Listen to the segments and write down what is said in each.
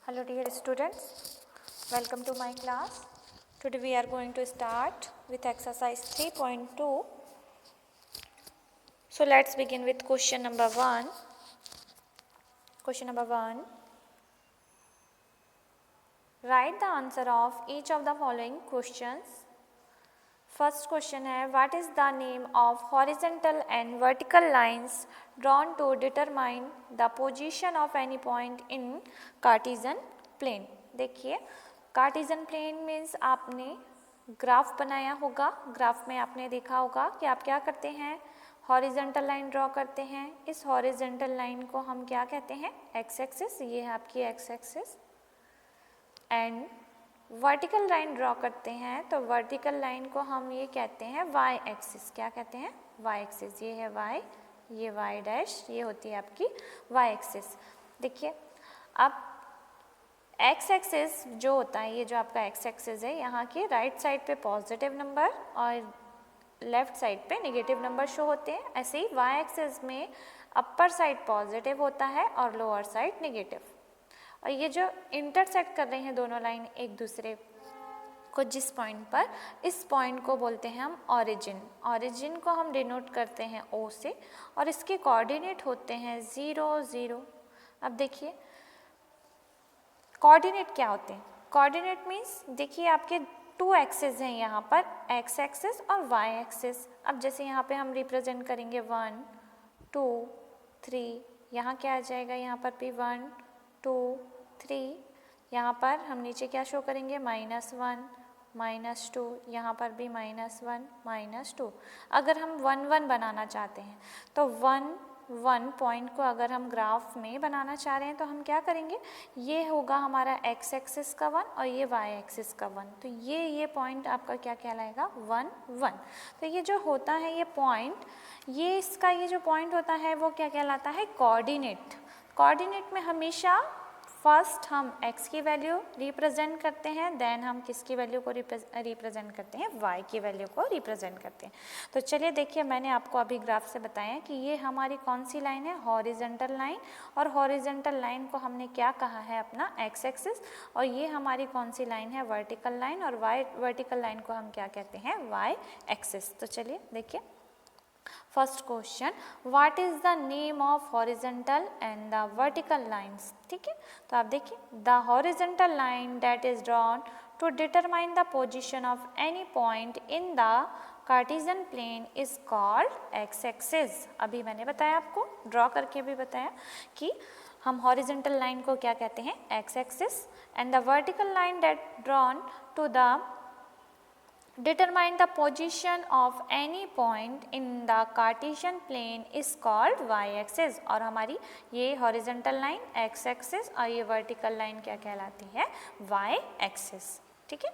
Hello dear students, welcome to my class. Today we are going to start with exercise 3.2. So let's begin with question number 1. Question number 1. Write the answer of each of the following questions. First question है, what is the name of horizontal and vertical lines drawn to determine the position of any point in Cartesian plane? देखिए, Cartesian plane means आपने graph बनाया होगा, graph में आपने देखा होगा कि आप क्या करते हैं, हॉरिजॉन्टल लाइन ड्रॉ करते हैं. इस हॉरिजॉन्टल लाइन को हम क्या कहते हैं, एक्स एक्सिस. ये है आपकी x axis. And vertical line draw करते हैं तो वर्टिकल लाइन को हम ये कहते हैं वाई एक्सिस. क्या कहते हैं, वाई एक्सिस. ये है वाई, ये वाई डैश, ये होती है आपकी वाई एक्सिस. देखिए, अब एक्स एक्सिस जो होता है, ये जो आपका एक्स एक्सिस है, यहाँ के राइट साइड पे पॉजिटिव नंबर और लेफ्ट साइड पे नेगेटिव नंबर शो होते हैं. ऐसे ही वाई एक्सिस में अपर साइड पॉजिटिव होता है और लोअर साइड नेगेटिव. और ये जो इंटरसेक्ट कर रहे हैं दोनों लाइन एक दूसरे को जिस पॉइंट पर, इस पॉइंट को बोलते हैं हम ऑरिजिन. ऑरिजिन को हम डिनोट करते हैं ओ से और इसके कोऑर्डिनेट होते हैं 0 0. अब देखिए कोऑर्डिनेट क्या होते हैं. कोऑर्डिनेट मीन्स देखिए आपके टू एक्सिस हैं यहाँ पर, एक्स एक्सिस और वाई एक्सिस. अब जैसे यहाँ पे हम रिप्रेजेंट करेंगे 1 2 3, यहाँ क्या आ जाएगा, यहाँ पर भी 1 2 3. यहाँ पर हम नीचे क्या शो करेंगे, -1 -2, यहाँ पर भी -1 -2. अगर हम 1 1 बनाना चाहते हैं तो 1 1 पॉइंट को अगर हम ग्राफ में बनाना चाह रहे हैं तो हम क्या करेंगे, ये होगा हमारा एक्स एक्सिस का 1 और ये वाई एक्सिस का 1. तो ये पॉइंट आपका क्या कहलाएगा, 1 1. तो ये जो होता है ये पॉइंट, ये इसका ये जो पॉइंट होता है वो क्या कहलाता है, कोऑर्डिनेट. कोऑर्डिनेट में हमेशा फर्स्ट हम x की वैल्यू रिप्रेजेंट करते हैं, देन हम किसकी वैल्यू को रिप्रेजेंट करते हैं, y की वैल्यू को रिप्रेजेंट करते हैं. तो चलिए देखिए, मैंने आपको अभी ग्राफ से बताया कि ये हमारी कौन सी लाइन है, हॉरिजॉन्टल लाइन. और हॉरिजॉन्टल लाइन को हमने क्या कहा है, अपना x एक्सिस. और ये हमारी कौन सी लाइन है, वर्टिकल लाइन. और वर्टिकल लाइन को हम क्या कहते हैं, y एक्सिस. तो चलिए देखिए, first question, what is the name of horizontal and the vertical lines. ठीक है, तो आप देखिए, the horizontal line that is drawn to determine the position of any point in the Cartesian plane is called x axis. अभी मैंने बताया आपको, draw करके भी बताया कि हम हॉरिजॉन्टल लाइन को क्या कहते हैं, x axis. And the vertical line that drawn to the determine the position of any point in the Cartesian plane is called y-axis. और हमारी ये horizontal line x-axis और ये vertical line क्या कहलाती है, y-axis. ठीक है.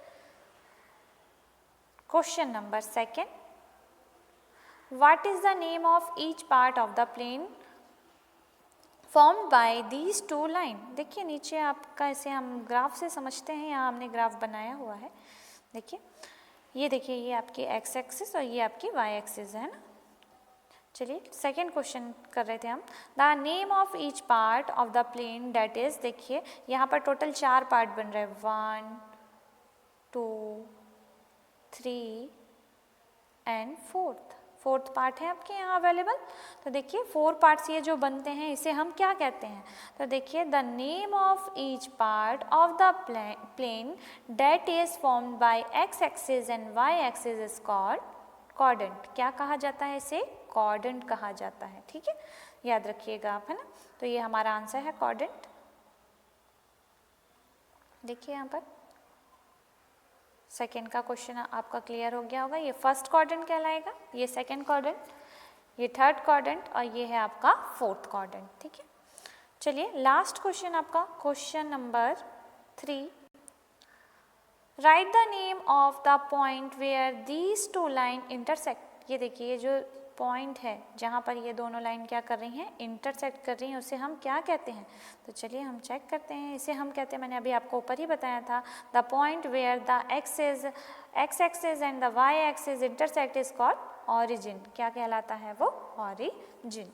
Question number 2. What is the name of each part of the plane formed by these two line. देखिए नीचे आपका, इसे हम ग्राफ से समझते हैं, यहाँ हमने ग्राफ बनाया हुआ है. देखिए, ये देखिए, ये आपकी एक्स एक्सिस और ये आपकी वाई एक्सिस है ना. चलिए सेकेंड क्वेश्चन कर रहे थे हम. The name of each part of the plane that is, देखिए यहाँ पर टोटल 4 पार्ट बन रहे हैं, 1 2 3 एंड फोर्थ पार्ट है आपके यहाँ अवेलेबल. तो देखिए 4 पार्ट्स ये जो बनते हैं इसे हम क्या कहते हैं, तो देखिए the name of each part of the plane that is formed by x axis and y axis is called quadrant. क्या कहा जाता है इसे, कॉर्डेंट कहा जाता है. ठीक है, याद रखिएगा आप, है ना. तो ये हमारा आंसर है कॉर्डेंट. देखिए यहाँ पर सेकेंड का क्वेश्चन आपका क्लियर हो गया होगा. ये फर्स्ट क्वाड्रेंट कहलाएगा, ये सेकेंड क्वाड्रेंट, ये थर्ड क्वाड्रेंट और ये है आपका फोर्थ क्वाड्रेंट. ठीक है, चलिए लास्ट क्वेश्चन आपका question number 3. Write the name of the point where these two line intersect. ये देखिए, ये जो पॉइंट है जहाँ पर ये दोनों लाइन क्या कर रही हैं, इंटरसेक्ट कर रही हैं, उसे हम क्या कहते हैं. तो चलिए हम चेक करते हैं. इसे हम कहते हैं, मैंने अभी आपको ऊपर ही बताया था, the point where the x axis and the y axis intersect is called origin. क्या कहलाता है वो, origin.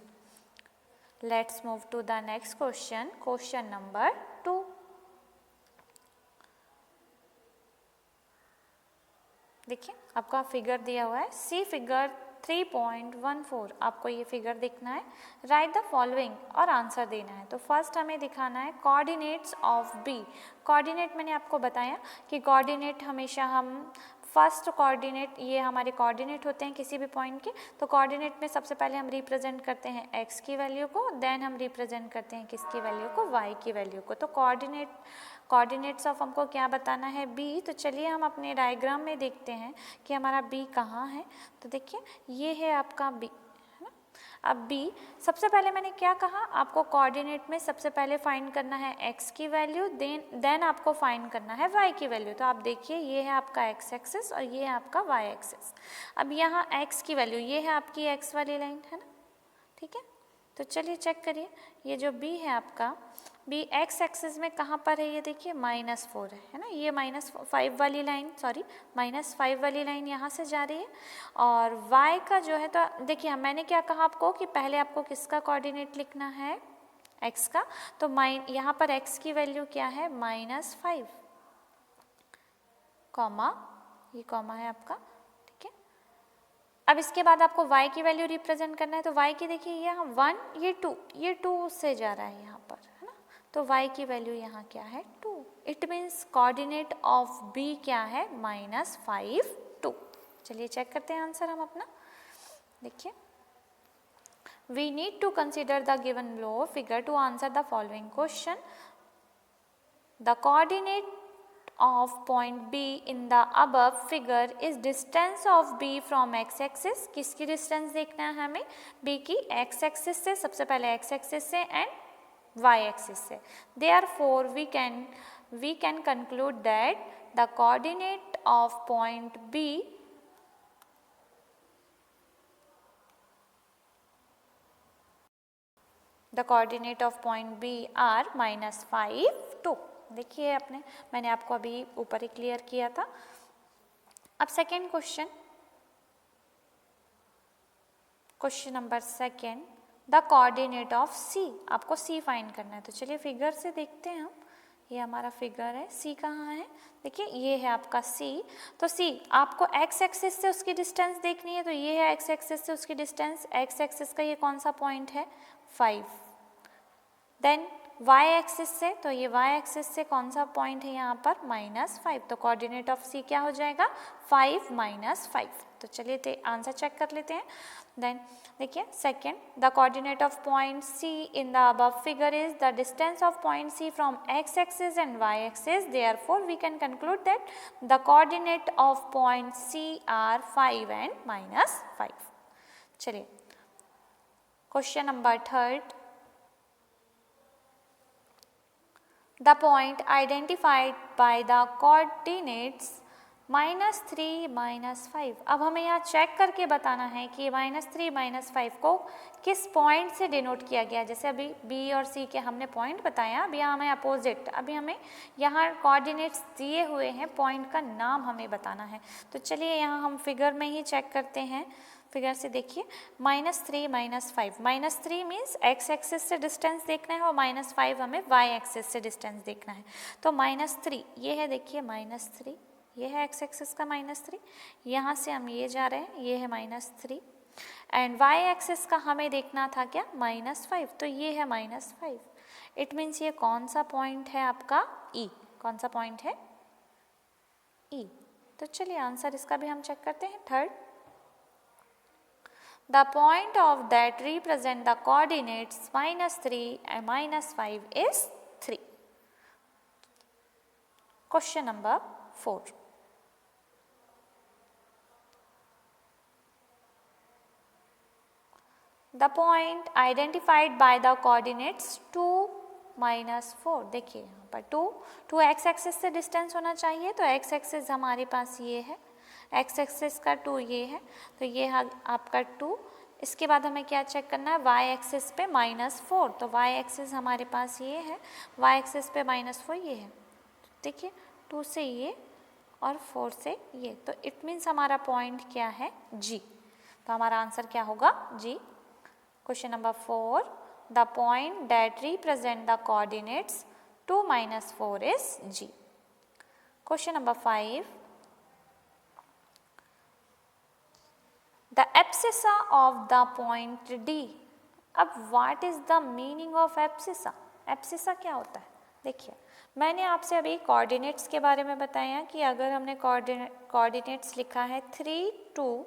Let's move to the next question, question number 2. देखिए आपका फिगर दिया हुआ है, सी फिगर 3.14, आपको ये फिगर देखना है, राइट द फॉलोइंग और आंसर देना है। तो फर्स्ट हमें दिखाना है कोऑर्डिनेट्स ऑफ बी। कोऑर्डिनेट मैंने आपको बताया कि कोऑर्डिनेट हमेशा हम फर्स्ट कोऑर्डिनेट, ये हमारे कोऑर्डिनेट होते हैं किसी भी पॉइंट के, तो कोऑर्डिनेट में सबसे पहले हम रिप्रेजेंट करते हैं एक्स की वैल्यू को, देन हम रिप्रेजेंट करते हैं किसकी वैल्यू को, वाई की वैल्यू को। तो कोऑर्डिनेट्स ऑफ हमको क्या बताना है, बी। तो चलिए हम अपने डायग्राम में देखते हैं कि हमारा बी कहाँ है। तो देखिए ये है आपका बी, है ना। अब बी, सबसे पहले मैंने क्या कहा, आपको कोऑर्डिनेट में सबसे पहले फाइंड करना है एक्स की वैल्यू, देन आपको फाइंड करना है वाई की वैल्यू। तो आप देखिए ये है आपका एक्स एक्सिस और ये है आपका वाई एक्सिस। अब यहाँ एक्स की वैल्यू, ये है आपकी एक्स वाली लाइन, है ना, ठीक है। तो चलिए चेक करिए, ये जो बी है आपका, बी एक्स एक्सिस में कहाँ पर है, ये देखिए -4 है ना, ये -5 वाली लाइन, सॉरी -5 वाली लाइन यहाँ से जा रही है। और y का जो है, तो देखिए मैंने क्या कहा आपको कि पहले आपको किसका कोऑर्डिनेट लिखना है, x का। तो यहाँ पर x की वैल्यू क्या है, -5, कॉमा, ये कॉमा है आपका, ठीक है। अब इसके बाद आपको y की वैल्यू रिप्रेजेंट करना है। तो y की देखिए यहाँ 1, ये 2 से जा रहा है यहाँ पर, है ना। तो y की वैल्यू यहाँ क्या है, 2। It means coordinate of b क्या है, -5, 2। चलिए चेक करते हैं आंसर हम अपना। देखिए, we need to consider the given low figure to answer the following question. The coordinate of point B in the above figure is distance of B from x axis। किसकी distance देखना है हमें, B की x axis से, सबसे पहले x axis से and y axis से। Therefore we can conclude that the coordinate of point B are -5, 2। देखिए मैंने आपको अभी ऊपर ही क्लियर किया था। अब second question number second, the coordinate of C. आपको सी फाइंड करना है। तो चलिए फिगर से देखते हैं हम, ये हमारा फिगर है, सी कहाँ है, देखिए ये है आपका सी। तो सी आपको एक्स एक्सिस से उसकी डिस्टेंस देखनी है, तो ये है एक्स एक्सिस से उसकी डिस्टेंस, एक्स एक्सिस का ये कौन सा पॉइंट है, 5। देन y एक्सिस से, तो ये y एक्सिस से कौन सा पॉइंट है यहाँ पर, -5। तो कोऑर्डिनेट ऑफ C क्या हो जाएगा, 5 -5। तो चलिए आंसर चेक कर लेते हैं। देन देखिए second, the coordinate of point C in the above figure is the distance of point C from x axis and y axis. Therefore we can conclude that the coordinate of point C are 5 and -5। चलिए question number third, the point identified by the coordinates -3 -5। अब हमें यहाँ check करके बताना है कि -3 -5 को किस पॉइंट से डिनोट किया गया। जैसे अभी B और C के हमने पॉइंट बताया, अभी यहाँ हमें अपोजिट, अभी हमें यहाँ कोऑर्डिनेट्स दिए हुए हैं, पॉइंट का नाम हमें बताना है। तो चलिए यहाँ हम फिगर में ही चेक करते हैं। फिगर से देखिए -3 -5, -3 मीन्स x एक्सिस से डिस्टेंस देखना है और -5 हमें y एक्सिस से डिस्टेंस देखना है। तो -3 ये है, देखिए -3, ये है x एक्सिस का -3, यहाँ से हम ये जा रहे हैं, ये है -3 एंड y एक्सिस का हमें देखना था क्या, -5, तो ये है -5। इट मीन्स ये कौन सा पॉइंट है आपका, E। कौन सा पॉइंट है, E। तो चलिए आंसर इसका भी हम चेक करते हैं। Third, the point of that represent the coordinates -3 and -5 is 3. Question number 4. The point identified by the coordinates 2 -4। देखिए यहाँ पर 2 x एक्सिस से डिस्टेंस होना चाहिए, तो x एक्सिस हमारे पास ये है, x एक्सिस का 2 ये है, तो ये है आपका 2। इसके बाद हमें क्या चेक करना है, y एक्सिस पे -4, तो y एक्सिस हमारे पास ये है, y एक्सिस पे -4 ये है। देखिए 2 से ये और 4 से ये, तो इट मीन्स हमारा पॉइंट क्या है, G। तो हमारा आंसर क्या होगा, G। Question number 4, the point that represent the coordinates 2 -4 is G। Question number 5, the abscissa of the point D. अब what is the meaning of abscissa? Abscissa क्या होता है? देखिए, मैंने आपसे अभी कोऑर्डिनेट्स के बारे में बताया कि अगर हमने कोऑर्डिनेट्स लिखा है 3, 2,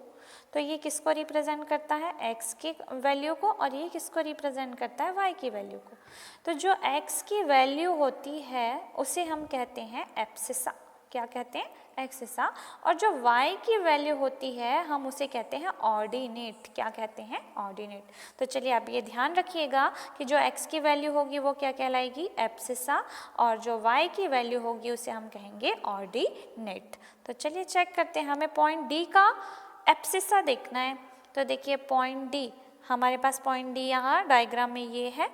तो ये किसको रिप्रेजेंट करता है? x की वैल्यू को, और ये किसको रिप्रेजेंट करता है? y की वैल्यू को। तो जो x की वैल्यू होती है उसे हम कहते हैं एब्सिसा। क्या कहते हैं? एब्सिसा। और जो y की वैल्यू होती है हम उसे कहते हैं ऑर्डिनेट। क्या कहते हैं? ऑर्डिनेट। तो चलिए आप ये ध्यान रखिएगा कि जो x की वैल्यू होगी वो क्या कहलाएगी? एब्सिसा, और जो y की वैल्यू होगी उसे हम कहेंगे ऑर्डिनेट। तो चलिए चेक करते हैं, हमें पॉइंट डी का एब्सिसा देखना है। तो देखिए पॉइंट डी, हमारे पास पॉइंट डी यहाँ डायग्राम में ये है।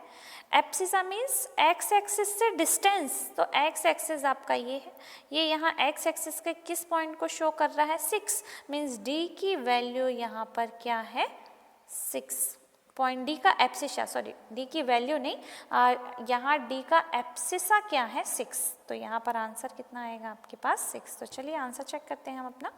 एब्सिसा मीन्स एक्स एक्सिस से डिस्टेंस, तो एक्स एक्सिस आपका ये है, ये यहाँ एक्स एक्सिस के किस पॉइंट को शो कर रहा है? 6, मीन्स डी की वैल्यू यहाँ पर क्या है? 6। पॉइंट डी का एब्सिसा, सॉरी डी की वैल्यू नहीं, यहाँ डी का एब्सिसा क्या है? 6। तो यहाँ पर आंसर कितना आएगा आपके पास? 6। तो चलिए आंसर चेक करते हैं हम अपना।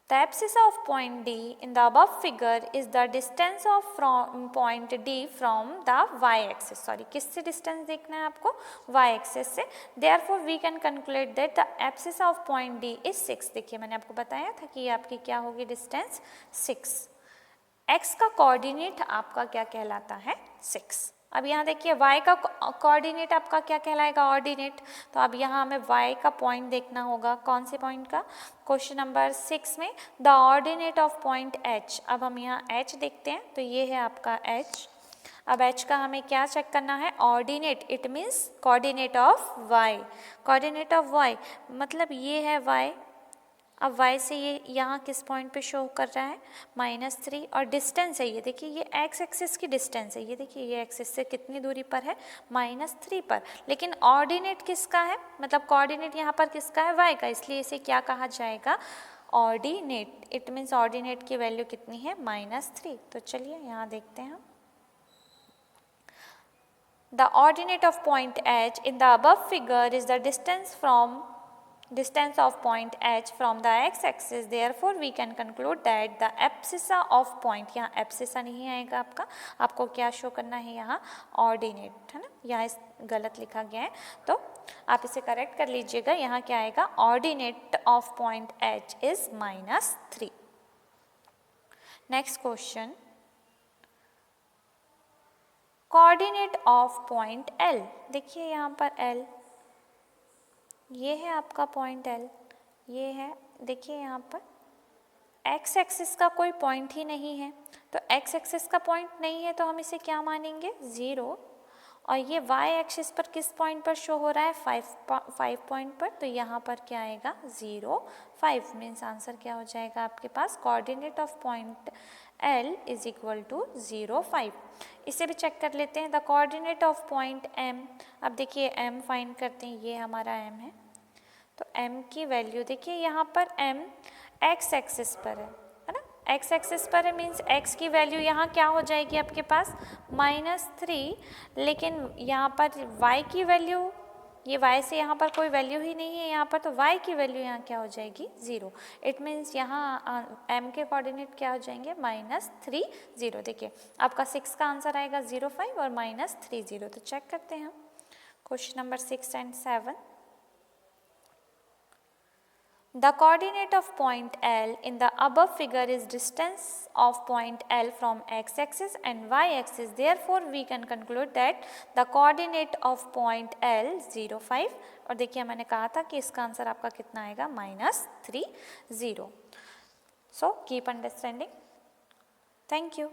The abscissa of point D in the above figure is the distance of from point D from the y-axis. Sorry, किससे distance देखना है आपको? y-axis से. Therefore, we can calculate that the abscissa of point D is 6. देखिए मैंने आपको बताया था कि ये आपकी क्या होगी distance? 6. x का कोऑर्डिनेट आपका क्या कहलाता है? 6. अब यहाँ देखिए y का कोऑर्डिनेट आपका क्या कहलाएगा? ऑर्डिनेट। तो अब यहाँ हमें y का पॉइंट देखना होगा। कौन से पॉइंट का? क्वेश्चन नंबर 6 में the ordinate of point h। अब हम यहाँ h देखते हैं, तो ये है आपका h। अब h का हमें क्या चेक करना है? Ordinate, it means coordinate of y। Coordinate of y मतलब ये है y। अब y से ये यहाँ किस पॉइंट पे शो कर रहा है? -3, और डिस्टेंस है ये, देखिए ये x एक्सिस की डिस्टेंस है, ये देखिए ये एक्सिस से कितनी दूरी पर है? -3 पर। लेकिन ऑर्डिनेट किसका है? मतलब कोऑर्डिनेट यहाँ पर किसका है? y का, इसलिए इसे क्या कहा जाएगा? ऑर्डिनेट। इट मीन्स ऑर्डिनेट की वैल्यू कितनी है? -3। तो चलिए यहाँ देखते हैं। The ordinate of point h in the above figure is the distance of point h from the x-axis. Therefore, we can conclude that the abscissa of point, यहाँ abscissa नहीं आएगा आपको क्या शो करना है यहाँ? ऑर्डिनेट, है ना? यहाँ इस गलत लिखा गया है, तो आप इसे करेक्ट कर लीजिएगा। यहाँ क्या आएगा? Ordinate of point h is -3। Next question, coordinate of point l। देखिए यहाँ पर l, ये है आपका पॉइंट L, ये है, देखिए यहाँ पर x एक्सिस का कोई पॉइंट ही नहीं है, तो x एक्सिस का पॉइंट नहीं है तो हम इसे क्या मानेंगे? 0। और ये y एक्सिस पर किस पॉइंट पर शो हो रहा है? 5 पॉइंट पर, तो यहाँ पर क्या आएगा? 0, 5। मीन्स आंसर क्या हो जाएगा आपके पास? Coordinate of point L is equal to 0, 5। इसे भी चेक कर लेते हैं। The coordinate of point M। अब देखिए M फाइंड करते हैं, ये हमारा M है, तो m की वैल्यू देखिए यहाँ पर m x एक्सिस पर है ना? x एक्सिस पर है, मीन्स x की वैल्यू यहाँ क्या हो जाएगी आपके पास? -3। लेकिन यहाँ पर y की वैल्यू, ये y से यहाँ पर कोई वैल्यू ही नहीं है यहाँ पर, तो y की वैल्यू यहाँ क्या हो जाएगी? 0। इट मीन्स यहाँ m के कोऑर्डिनेट क्या हो जाएंगे? -3, 0। देखिए आपका 6 का आंसर आएगा 0, 5 और -3, 0। तो चेक करते हैं हम question number 6 and 7। The coordinate of point L in the above figure is distance of point L from x-axis and y-axis. Therefore, we can conclude that the coordinate of point L 0, 5। और देखिए मैंने कहा था कि इसका answer आपका कितना आएगा? -3, 0। So keep understanding. Thank you.